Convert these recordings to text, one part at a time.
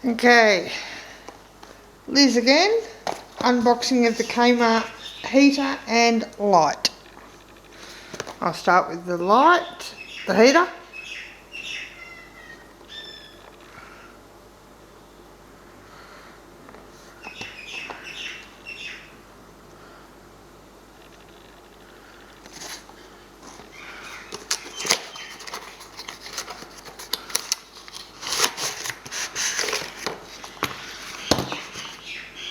Okay, Liz again, unboxing of the Kmart heater and light. I'll start with the light, the heater.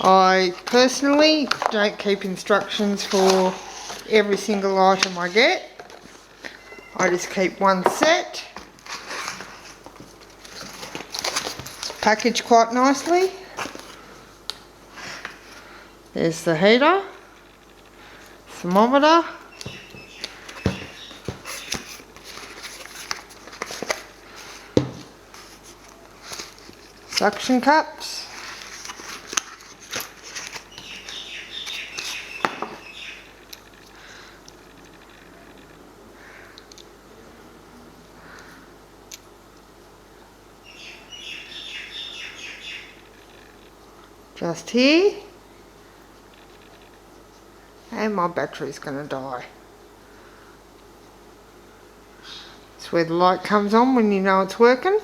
I personally don't keep instructions for every single item I get. I just keep one set. It's packaged quite nicely. There's the heater, thermometer, suction cups, just here, and my battery's going to die. It's where the light comes on when you know it's working.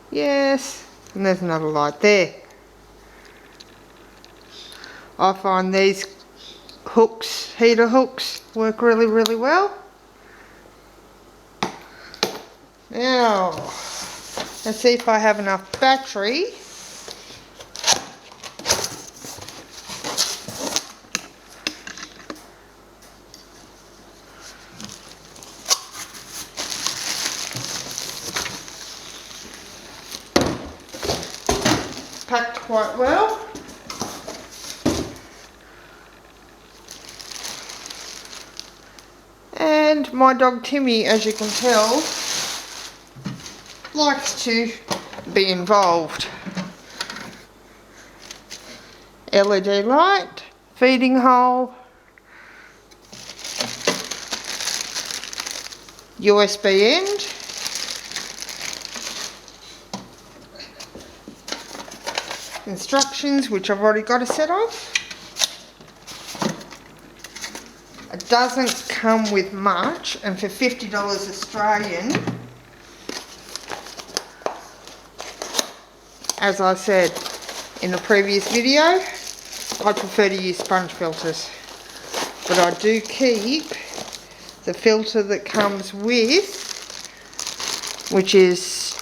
Yes, and there's another light there. I find these hooks, heater hooks, work really well. Now, let's see if I have enough battery. Packed quite well. And my dog Timmy, as you can tell, likes to be involved. LED light, feeding hole, USB end, instructions which I've already got a set of. It doesn't come with much, and for $50 Australian, as I said in the previous video, I prefer to use sponge filters, but I do keep the filter that comes with, which is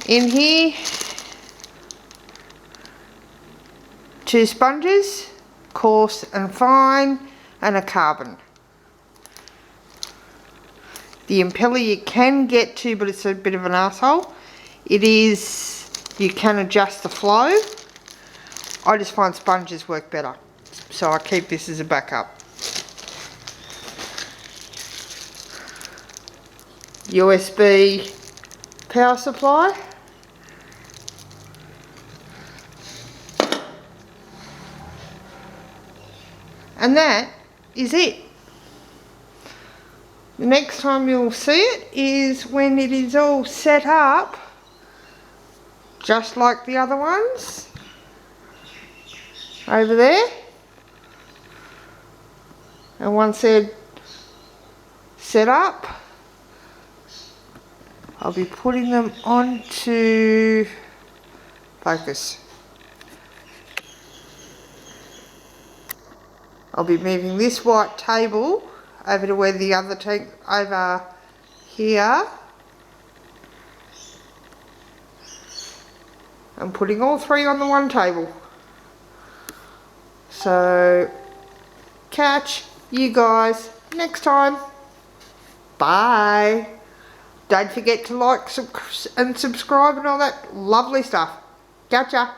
in here, 2 sponges, coarse and fine, and a carbon. The impeller you can get to, but it's a bit of an arsehole. It is, you can adjust the flow. I just find sponges work better, so I keep this as a backup. USB power supply. And that is it. The next time you'll see it is when it is all set up, just like the other ones over there. And once they're set up, I'll be putting them onto focus. I'll be moving this white table over to where the other tank over here, and putting all 3 on the one table. So catch you guys next time. Bye. Don't forget to like and subscribe and all that lovely stuff. Catch ya.